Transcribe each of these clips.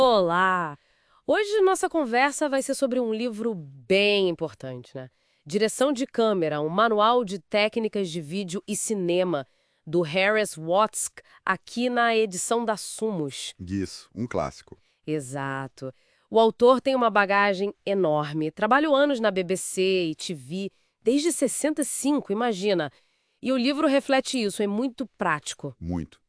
Olá! Hoje nossa conversa vai ser sobre um livro bem importante, né? Direção de Câmera, um manual de técnicas de vídeo e cinema, do Harris Watzke, aqui na edição da Sumos. Isso, um clássico. Exato. O autor tem uma bagagem enorme. Trabalhou anos na BBC e TV, desde 65, imagina. E o livro reflete isso, é muito prático. Muito.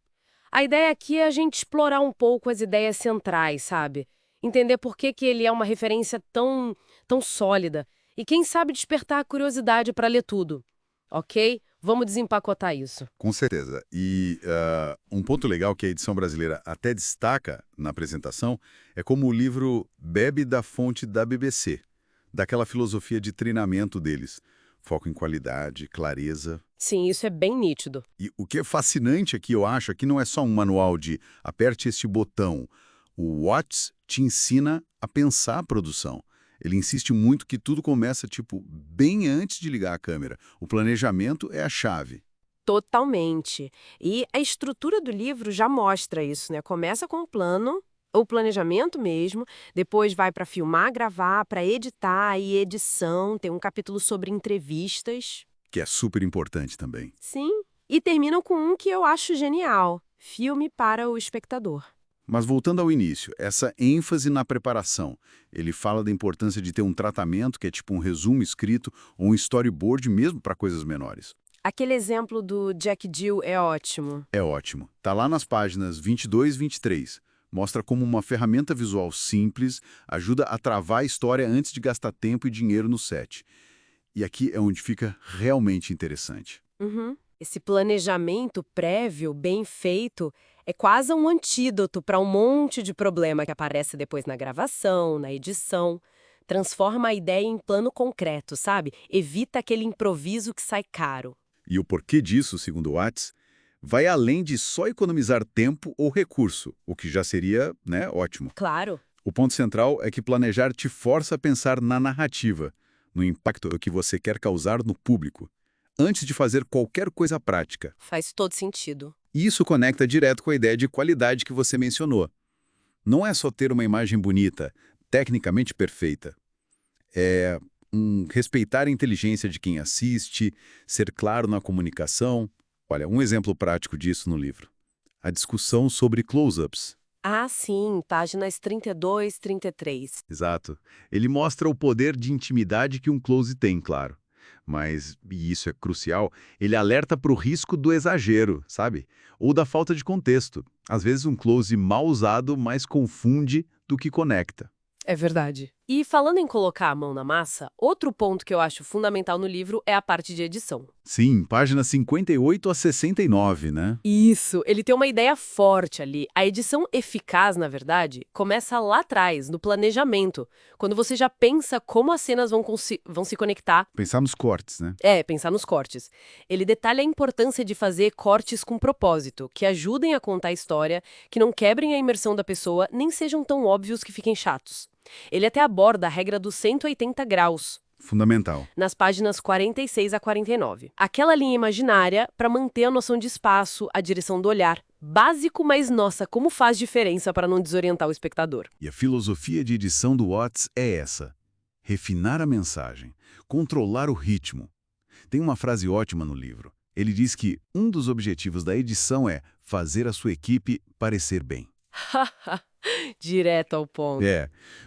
A ideia aqui é a gente explorar um pouco as ideias centrais, sabe? Entender por que que ele é uma referência tão sólida. E quem sabe despertar a curiosidade para ler tudo. Ok? Vamos desempacotar isso. Com certeza. E um ponto legal que a edição brasileira até destaca na apresentação é como o livro bebe da fonte da BBC, daquela filosofia de treinamento deles. Foco em qualidade, clareza. Sim, isso é bem nítido. E o que é fascinante aqui, eu acho, é que não é só um manual de aperte este botão. O Watts te ensina a pensar a produção. Ele insiste muito que tudo começa, tipo, bem antes de ligar a câmera. O planejamento é a chave. Totalmente. E a estrutura do livro já mostra isso, né? Começa com o plano, o planejamento mesmo, depois vai para filmar, gravar, para editar e edição, tem um capítulo sobre entrevistas. Que é super importante também. Sim. E terminam com um que eu acho genial: filme para o espectador. Mas voltando ao início, essa ênfase na preparação. Ele fala da importância de ter um tratamento que é tipo um resumo escrito ou um storyboard mesmo para coisas menores. Aquele exemplo do Jack Jill é ótimo. É ótimo. Tá lá nas páginas 22 e 23. Mostra como uma ferramenta visual simples ajuda a travar a história antes de gastar tempo e dinheiro no set. E aqui é onde fica realmente interessante. Uhum. Esse planejamento prévio, bem feito, é quase um antídoto para um monte de problema que aparece depois na gravação, na edição. Transforma a ideia em plano concreto, sabe? Evita aquele improviso que sai caro. E o porquê disso, segundo Watts, vai além de só economizar tempo ou recurso, o que já seria, né, ótimo. Claro. O ponto central é que planejar te força a pensar na narrativa, no impacto que você quer causar no público, antes de fazer qualquer coisa prática. Faz todo sentido. E isso conecta direto com a ideia de qualidade que você mencionou. Não é só ter uma imagem bonita, tecnicamente perfeita. É respeitar a inteligência de quem assiste, ser claro na comunicação. Olha, um exemplo prático disso no livro. A discussão sobre close-ups. Ah, sim, páginas 32, 33. Exato. Ele mostra o poder de intimidade que um close tem, claro. Mas, e isso é crucial, ele alerta para o risco do exagero, sabe? Ou da falta de contexto. Às vezes um close mal usado mais confunde do que conecta. É verdade. E falando em colocar a mão na massa, outro ponto que eu acho fundamental no livro é a parte de edição. Sim, páginas 58 a 69, né? Isso, ele tem uma ideia forte ali. A edição eficaz, na verdade, começa lá atrás, no planejamento, quando você já pensa como as cenas vão se conectar. Pensar nos cortes, né? Pensar nos cortes. Ele detalha a importância de fazer cortes com propósito, que ajudem a contar a história, que não quebrem a imersão da pessoa, nem sejam tão óbvios que fiquem chatos. Ele até aborda a regra dos 180 graus, Fundamental. nas páginas 46 a 49. Aquela linha imaginária para manter a noção de espaço, a direção do olhar. Básico, mas nossa, como faz diferença para não desorientar o espectador. E a filosofia de edição do Watts é essa: refinar a mensagem, controlar o ritmo. Tem uma frase ótima no livro. Ele diz que um dos objetivos da edição é fazer a sua equipe parecer bem. Direto ao ponto.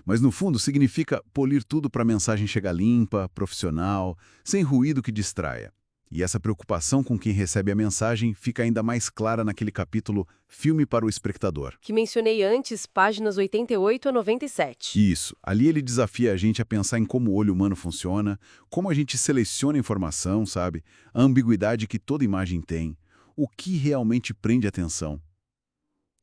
Mas no fundo significa polir tudo para a mensagem chegar limpa, profissional, sem ruído que distraia. E essa preocupação com quem recebe a mensagem fica ainda mais clara naquele capítulo Filme para o Espectador. Que mencionei antes, páginas 88 a 97. Isso, ali ele desafia a gente a pensar em como o olho humano funciona, como a gente seleciona a informação, sabe? A ambiguidade que toda imagem tem, o que realmente prende atenção.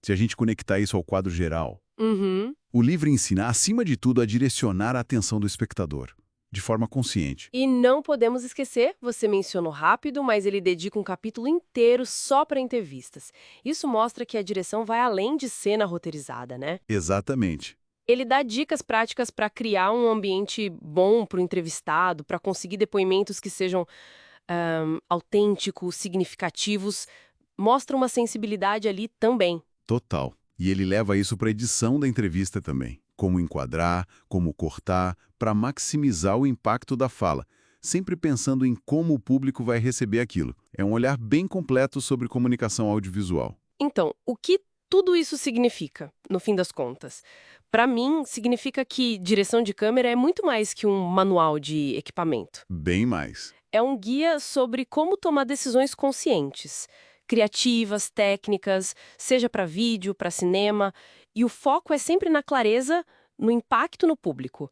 Se a gente conectar isso ao quadro geral, Uhum. o livro ensina, acima de tudo, a direcionar a atenção do espectador, de forma consciente. E não podemos esquecer, você mencionou rápido, mas ele dedica um capítulo inteiro só para entrevistas. Isso mostra que a direção vai além de cena roteirizada, né? Exatamente. Ele dá dicas práticas para criar um ambiente bom para o entrevistado, para conseguir depoimentos que sejam autênticos, significativos. Mostra uma sensibilidade ali também. Total. E ele leva isso para a edição da entrevista também. Como enquadrar, como cortar, para maximizar o impacto da fala, sempre pensando em como o público vai receber aquilo. É um olhar bem completo sobre comunicação audiovisual. Então, o que tudo isso significa, no fim das contas? Para mim, significa que direção de câmera é muito mais que um manual de equipamento. Bem mais. É um guia sobre como tomar decisões conscientes, criativas, técnicas, seja para vídeo, para cinema, e o foco é sempre na clareza, no impacto no público.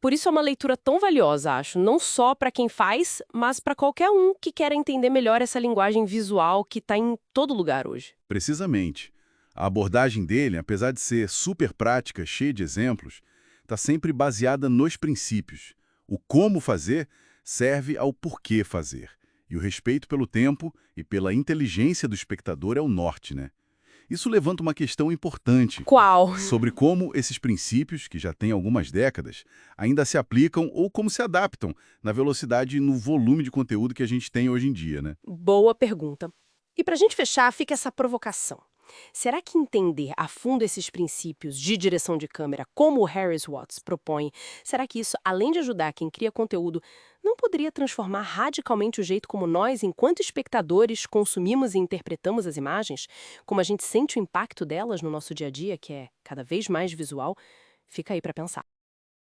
Por isso é uma leitura tão valiosa, acho, não só para quem faz, mas para qualquer um que quer entender melhor essa linguagem visual que está em todo lugar hoje. Precisamente. A abordagem dele, apesar de ser super prática, cheia de exemplos, está sempre baseada nos princípios. O como fazer serve ao porquê fazer. E o respeito pelo tempo e pela inteligência do espectador é o norte, né? Isso levanta uma questão importante Qual? sobre como esses princípios, que já têm algumas décadas, ainda se aplicam ou como se adaptam na velocidade e no volume de conteúdo que a gente tem hoje em dia, né? Boa pergunta. E para a gente fechar, fica essa provocação. Será que entender a fundo esses princípios de direção de câmera, como o Harris Watts propõe, será que isso, além de ajudar quem cria conteúdo, não poderia transformar radicalmente o jeito como nós, enquanto espectadores, consumimos e interpretamos as imagens? Como a gente sente o impacto delas no nosso dia a dia, que é cada vez mais visual? Fica aí para pensar.